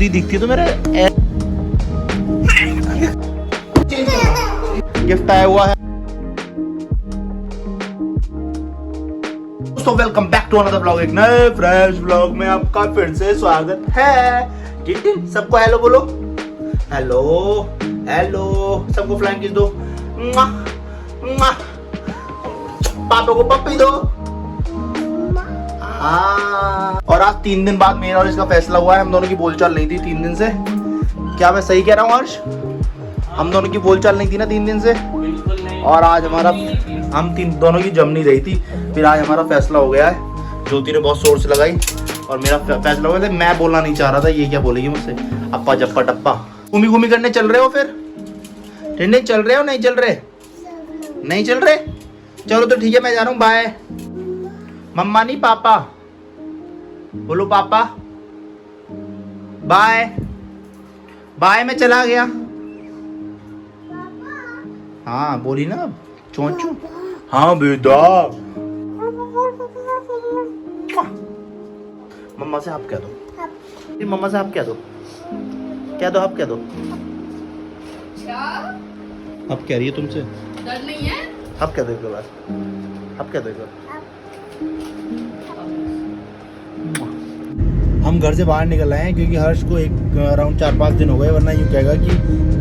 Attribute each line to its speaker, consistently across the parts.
Speaker 1: बुद्धि दिखती है तो मेरे गिफ्ट आया हुआ है। दोस्तों welcome back to another blog, एक नए फ्रेश ब्लॉग में आपका फिर से स्वागत है। टिन सबको हेलो बोलो, हेलो हेलो सबको फ्लाइंग किस दो, पापा को पप्पी दो। हाँ, और आज 3 दिन बाद मेरा और इसका फैसला हुआ है। हम दोनों की बोलचाल नहीं थी 3 दिन से। क्या मैं सही कह रहा हूँ हर्ष? हम दोनों की बोलचाल नहीं थी ना 3 दिन से, और आज हमारा हम दोनों की जम नहीं रही थी। फिर आज हमारा फैसला हो गया है। ज्योति ने बहुत शोर से लगाई और मेरा फैसला हो गया था। मैं बोलना नहीं चाह रहा था, ये क्या बोलेगी मुझसे, अप्पा जप्पा टप्पा। घूमी घूमी करने चल रहे हो फिर? ठंडे चल रहे हो? नहीं चल रहे? नहीं चल रहे? चलो तो ठीक है, मैं जा रहा हूँ। बाय। मम्मा नहीं पापा बोलो, पापा बाय बाय। मैं चला गया। हाँ बोली ना चोंचू। हाँ बेटा। मम्मा से आप कह दो, मम्मा से आप कह दो, कह दो, आप कह दो। अब कह रही है तुमसे,
Speaker 2: डर नहीं है?
Speaker 1: अब कह दो एक बार, अब कह दो एक बार। हम घर से बाहर निकल आए हैं क्योंकि हर्ष को अराउंड 4-5 दिन हो गए, वरना यूँ कहेगा कि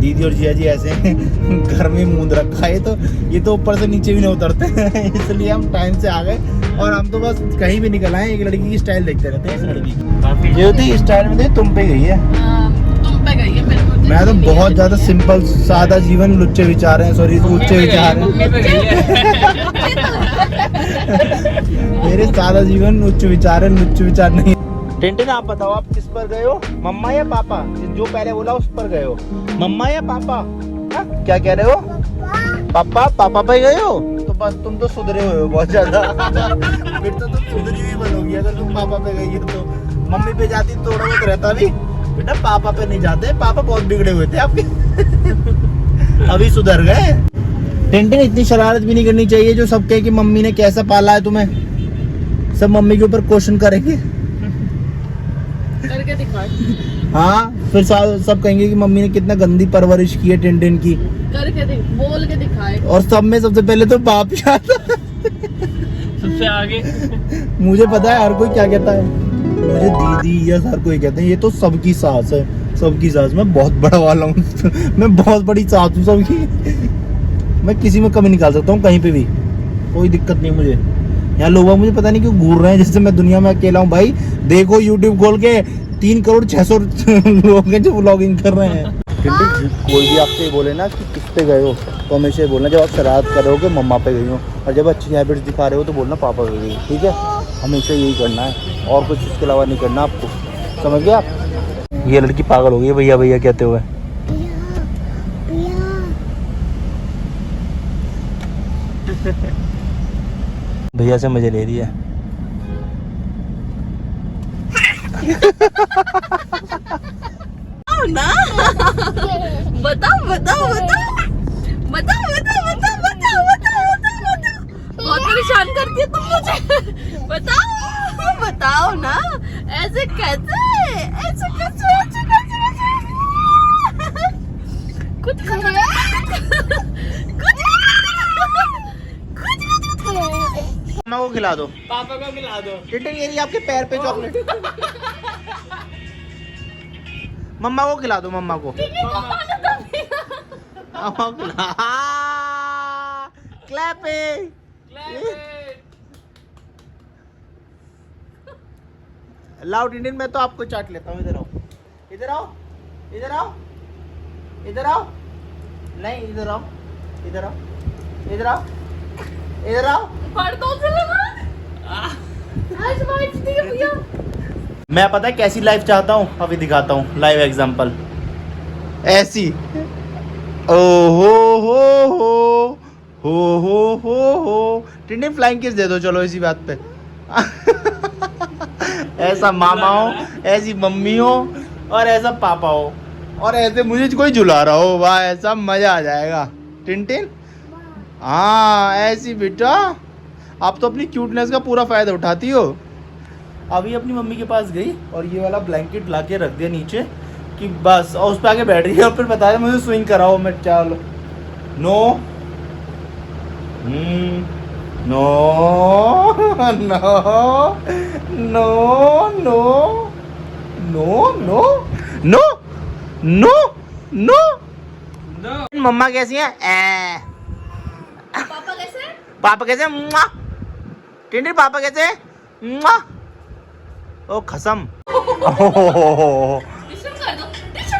Speaker 1: दीदी और जिया जी ऐसे घर में मूंद रखा है। तो ये तो ऊपर से नीचे भी नहीं उतरते इसलिए हम टाइम से आ गए। और हम तो बस कहीं भी निकल आए, एक लड़की की स्टाइल देखते रहते हैं। इस लड़की की ज्योति स्टाइल में देख, तुम पे गई है।
Speaker 2: तुम पे गई है, मेरे को
Speaker 1: मैं तो बहुत ज्यादा सिंपल सादा जीवन, लुच्चे विचार हैं। सॉरी, लुच्चे विचार हैं मेरे सादा जीवन उच्च विचार है, लुच्चे विचार नहीं। टिंटिन आप बताओ, आप किस पर गए हो, मम्मा या पापा? जो पहले बोला उस पर गए हो, मम्मा या पापा? हा? क्या कह रहे हो? पापा? पापा पे गए हो? तो बस तुम तो सुधरे हुए हो बहुत ज्यादा फिर तो तुम सुधरी हुई बनोगी अगर तुम पापा पे गई हो तो। मम्मी पे जाती थोड़ा बहुत रहता भी, बेटा पापा पे नहीं जाते, पापा बहुत बिगड़े हुए थे आपके अभी सुधर गए। टिंटिन इतनी शरारत भी नहीं करनी चाहिए जो सब कहे कि मम्मी ने कैसा पाला है तुम्हें। सब मम्मी के ऊपर क्वेश्चन करेंगे
Speaker 2: करके दिखा।
Speaker 1: हाँ, फिर सब कहेंगे कि मम्मी ने कितना गंदी परवरिश की है टिंटिन की।
Speaker 2: करके बोल के दिखाए।
Speaker 1: और सब में सबसे पहले तो बाप ही आता
Speaker 2: सबसे आगे।
Speaker 1: मुझे पता है हर कोई क्या कहता है, मुझे दीदी या हर कोई कहते हैं ये तो सबकी सास है, सबकी सास। मैं बहुत बड़ा वाला हूँ मैं बहुत बड़ी सास हूँ सबकी। मैं किसी में कमी निकाल सकता हूँ कहीं पे भी, कोई दिक्कत नहीं मुझे। यहाँ लोग मुझे पता नहीं क्यों घूर रहे हैं जैसे मैं दुनिया में अकेला हूँ। भाई देखो यूट्यूब खोल के 3,600,000 लोग हैं जो व्लॉगिंग कर रहे हैं। कोई भी आपसे बोले ना कि किस पे गए हो तो हमेशा बोलना, जब आप शरारत कर रहे हो कि मम्मा पे गई हो, और जब अच्छी हैबिट्स दिखा रहे हो तो बोलना पापा पे गई हो। ठीक है, हमेशा यही करना है और कुछ इसके अलावा नहीं करना आपको, समझ गए आप? ये लड़की पागल हो गई भैया भैया कहते हुए। भैया से मजे ले रही है
Speaker 2: ना बताओ बताओ बताओ बताओ बताओ बताओ बताओ बताओ बताओ। बहुत परेशान करती है तुम मुझे। बताओ बताओ ना, ऐसे कैसे, ऐसे कैसे, ऐसे कैसे? कुछ
Speaker 1: मम्मा को खिला दो,
Speaker 2: पापा को खिला दो।
Speaker 1: टिंटिन ये आपके पैर पे चॉकलेट मम्मा को खिला दो, मम्मा को क्लैपिंग। लाओ टिंटिन, मैं तो आपको चाट लेता हूँ। इधर आओ, इधर आओ, इधर आओ, इधर आओ, नहीं इधर आओ, इधर आओ, इधर आओ, इधर आओ। मैं पता है कैसी लाइफ चाहता हूँ, अभी दिखाता हूँ लाइव एग्जांपल। ऐसी ओहो हो टिंटिन फ्लाइंग किस दे दो चलो इसी बात पे ऐसा मामा हो, ऐसी मम्मी हो और ऐसा पापा हो, और ऐसे मुझे कोई झुला रहा हो, वाह ऐसा मजा आ जाएगा। टिंटिन हाँ ऐसी बेटा, आप तो अपनी क्यूटनेस का पूरा फायदा उठाती हो। अभी अपनी मम्मी के पास गई और ये वाला ब्लैंकेट ला के रख दिया नीचे कि बस, और उस पर आके बैठ गई और फिर बताया मुझे स्विंग कराओ। मैं चलो no no no no no no no no no no. मम्मा कैसी है?
Speaker 2: पापा कैसे?
Speaker 1: पापा कैसे? मुआ। टिंडी पापा कैसे? मुआ। ओ खसम।
Speaker 2: डिशम कर दो, डिशम।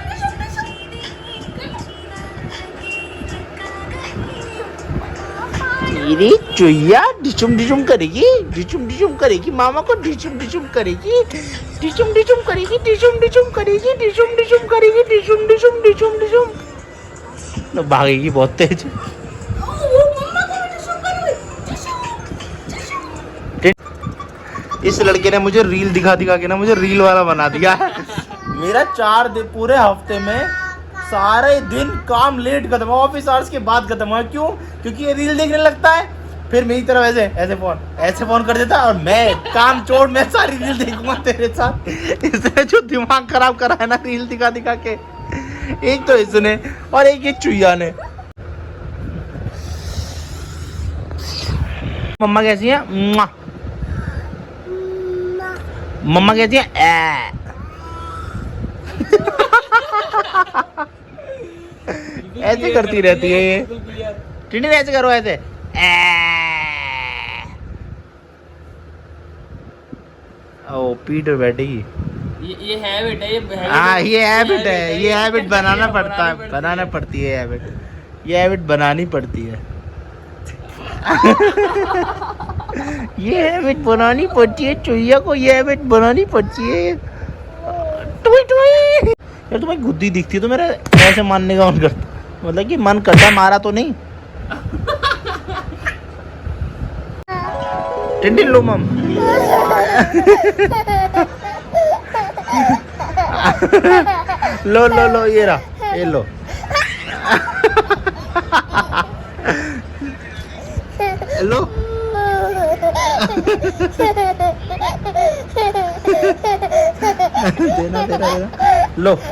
Speaker 1: मेरी चुईया डिचुम करेगी, डिचुम करेगी, मामा को डिचुम करेगी, डिचुम करेगी, डिचुम करेगी। तो भागेगी बहुत तेज।
Speaker 2: वो मम्मा को डिशम करो।
Speaker 1: इस लड़के ने मुझे रील दिखा के ना मुझे रील वाला बना दिया है। मेरा 4 दिन पूरे हफ्ते में सारे दिन काम लेट खत्म हुआ, ऑफिस आवर्स के बाद खत्म हुआ। क्यों? क्योंकि ये रील देखने लगता है, फिर मेरी तरफ ऐसे फोन कर देता और मैं काम छोड़ मैं सारी रील देखूंगा तेरे साथ। इसने जो दिमाग खराब करा है ना रील दिखा के, एक तो इसने और एक ये चुईया ने। मम्मा कैसी है? मुआ। मम्मा कहती है ऐसे करती रहती है ये। टिंडी ऐसे करो, ऐसे ओ पीटर बैठेगी।
Speaker 3: ये हैबिट है,
Speaker 1: हाँ ये हैबिट बनाना पड़ता है, बनाना पड़ती है हैबिट, ये हैबिट बनानी पड़ती है। ये हैबिट बनानी पड़ती है चुईया को, ये हैबिट बनानी पड़ती है। टुई टुई यार तुम्हें गुद्दी दिखती है तो मेरा ऐसे मानने का मन करता, मतलब कि मन करता, मारा तो नहीं। टिंडी लो मम। लो ये रहा, ये लो। लो देना लो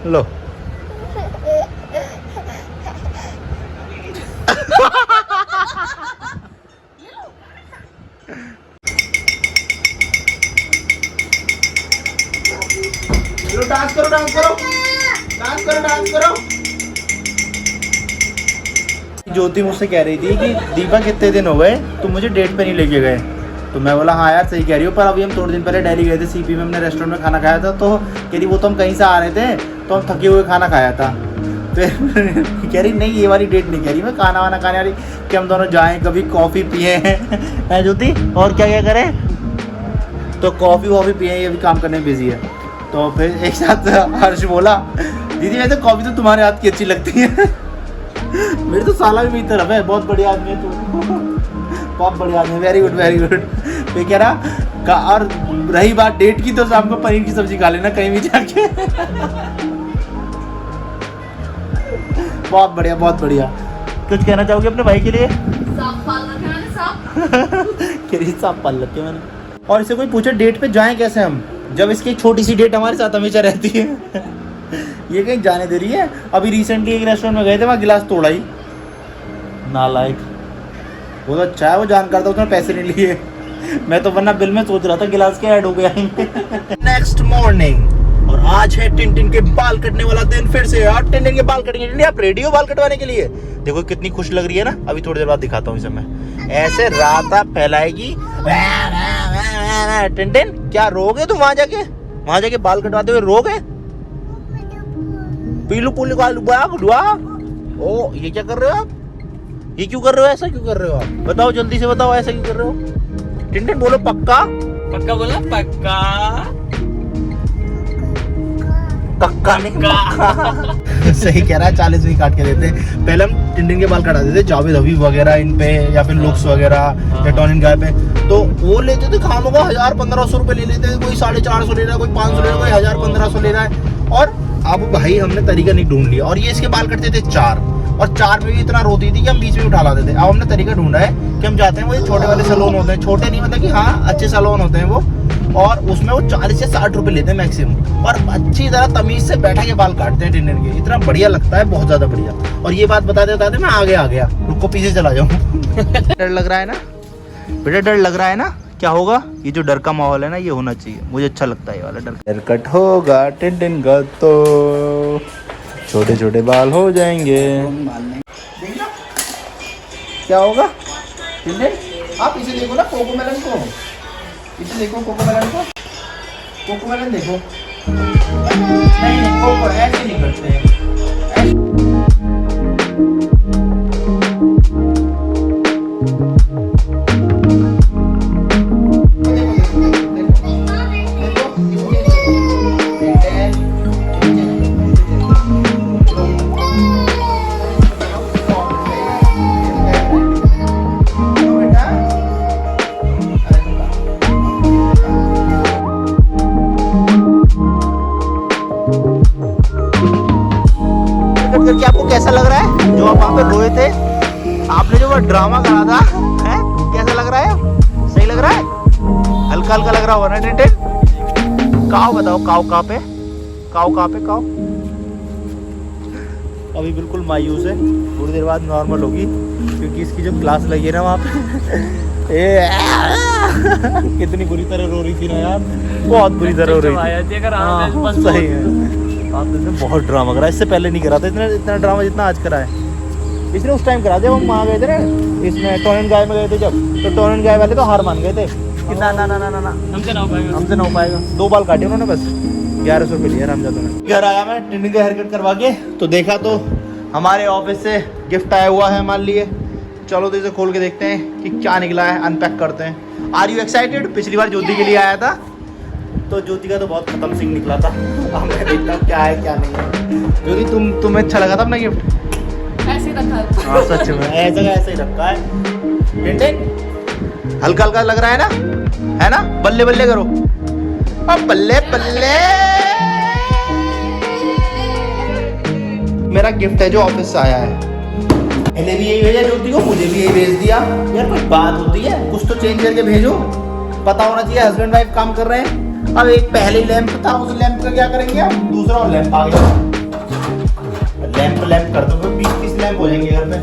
Speaker 1: लो डांस करो। ज्योति मुझसे कह रही थी कि दीपा कितने दिन हो गए तुम मुझे डेट पे नहीं लेके गए, तो मैं बोला हाँ यार सही कह रही हो, पर अभी हम थोड़े दिन पहले दिल्ली गए थे, सीपी में हमने रेस्टोरेंट में खाना खाया था, तो कह रही वो तो हम कहीं से आ रहे थे तो हम थके हुए खाना खाया था। फिर कह रही नहीं ये वाली डेट नहीं कह रही, मैं खाना वाना खाने वाली कि हम दोनों जाएँ कभी कॉफ़ी पिए हैं ज्योति, और क्या करें, तो कॉफ़ी वॉफ़ी पिए, ये भी काम करने में बिजी है। तो फिर एक साथ हर्ष बोला दीदी वैसे कॉफ़ी तो तुम्हारे हाथ की अच्छी लगती है। मेरी तो साला भी मेरी तरफ है, बहुत बढ़िया आदमी है तू, बहुत बढ़िया आदमी, वेरी गुड। फिर कह रहा और रही बात डेट की तो शाम को पनीर की सब्जी खा लेना कहीं भी जाके। बहुत बढ़िया। कुछ कहना चाहोगे अपने भाई के लिए?
Speaker 2: सांप पाल रखे मैंने, सांप।
Speaker 1: सांप पाल रखे मैंने। और इसे कोई पूछे डेट पे जाएं कैसे हम, जब इसकी छोटी सी डेट हमारे साथ हमेशा रहती है। ये कहीं जाने दे रही है। अभी रिसेंटली एक रेस्टोरेंट में गए थे, वहाँ गिलास तोड़ा ही, नालायक। वो तो अच्छा है वो जानकार था, उसने पैसे नहीं लिए। मैं तो वरना बिल में सोच रहा था गिलास के ऐड हो गया। नेक्स्ट मॉर्निंग, और आज है टिंटिन के बाल कटने वाला दिन फिर से। यार टिंटिन के बाल कटेंगे। टिंटिन आप रेडी हो बाल कटवाने के लिए? देखो कितनी खुश लग रही है ना, अभी थोड़ी देर बाद दिखाता हूँ इसे मैं। ऐसे राता फैलाएगी। टिंटिन क्या रोगे तुम? वहां जाके बाल कटवाते हुए रोगे? पीलू पुलू का लुआ। ओ ये क्या कर रहे हो आप? ये क्यों कर रहे हो? ऐसा क्यों कर रहे हो आप? बताओ जल्दी से बताओ, ऐसा क्यों कर रहे हो? टिंटिन बोलो पक्का
Speaker 3: बोला,
Speaker 1: पक्का नहीं। सही कह रहा है, 40 भी काट के देते। पहले हम टिंटिन के बाल कटाते थे जावेद हबीब वगैरह इन पे, या फिर लुक्स वगैरह या टॉनिन गाय पे। तो वो लेते थे खानों का 1000-1500 रुपए ले लेते थे, कोई 450 ले रहा है, कोई 500 ले रहा है, कोई 1000-1500 ले रहा है। और अब भाई हमने तरीका नहीं ढूंढ लिया, और ये इसके बाल कटते थे 4, और 4 में भी इतना रोती थी कि हम बीच में उठा लाते थे। अब हमने तरीका ढूंढा है कि हम जाते हैं वो छोटे वाले सैलून होते हैं, छोटे नहीं मतलब कि हाँ अच्छे सैलून होते हैं वो, और उसमें वो 40 से 60 रुपए लेते हैं मैक्सिमम, और अच्छी तरह तमीज से बैठा के बाल काटते हैं डिनर के। इतना बढ़िया लगता है, बहुत ज्यादा बढ़िया। और ये बात बताते बताते मैं आगे आ गया, रुको पीछे चला जाऊँ। डर लग रहा है ना बेटा, डर लग रहा है ना? क्या होगा? ये जो डर का माहौल है ना, ये होना चाहिए, मुझे अच्छा लगता है ये वाला डर। हेयर कट होगा टिन का तो छोटे छोटे बाल हो जाएंगे। देखना क्या होगा। आप इसे देखो ना, कोकोमेलन को, इसे देखो कोकोमेलन को, कोकोमेलन देखो। नहीं नहीं कोको ऐसे नहीं करते हैं। करके आपको कैसा लग रहा है? जो आप वहाँ पे रोए थे, आपने जो वो ड्रामा करा था, हैं? कैसा लग रहा है? सही लग रहा है? हल्का हल्का लग रहा होगा ना टिन? काव बताओ, काव कहाँ पे? काव कहाँ पे? काव अभी बिल्कुल मायूस है, थोड़ी देर बाद नॉर्मल होगी, क्योंकि इसकी जो क्लास लगी है ना वहाँ पे कितनी बुरी तरह रो रही थी ना यार, बहुत बुरी तरह रो रही थी। हाँ, सही है। आपने बहुत ड्रामा करा, इससे पहले नहीं करा था इतना ड्रामा जितना आज करा है। इसने उस टाइम करा, जब हम वहाँ गए थे ना, इसमें टॉन एंड गाय में गए थे जब, तो टॉन एंड गाय वाले तो हार मान गए थे कि ना ना ना ना ना हमसे ना हो पाएगा। 2 बाल काटे उन्होंने, बस 1100 रुपये लिया रामजादा ने। घर आया मैं टिंडन का हेयर कट करवा के, तो देखा तो हमारे ऑफिस से गिफ्ट आया हुआ है मान लिए। चलो तो इसे खोल के देखते हैं कि क्या निकला है, अनपैक करते हैं। Are you excited? पिछली बार ज्योति के लिए आया था, तो ज्योति का तो बहुत खत्म सिंह निकला था। अब मैं देखता हूँ क्या है क्या नहीं है। ज्योति तुम्हें अच्छा लगा था अपना गिफ्ट?
Speaker 2: ऐसे ही रखा।
Speaker 1: हाँ सच में ऐसा ही रखा है। टिंडन हल्का हल्का लग रहा है ना? बल्ले बल्ले करो, अब बल्ले बल्ले। मेरा गिफ्ट है जो ऑफिस से आया है, इन्हें भी यही भेजा ज्योति को, मुझे भी यही भेज दिया। यार कुछ बात होती है, कुछ तो चेंज करके भेजो, पता होना चाहिए हस्बैंड वाइफ काम कर रहे हैं। अब एक पहले लैंप था, उस लैंप का क्या करेंगे हम? दूसरा और लैंप आ गया, लैंप कर दो, 20-30 लैंप हो जाएंगे घर पे।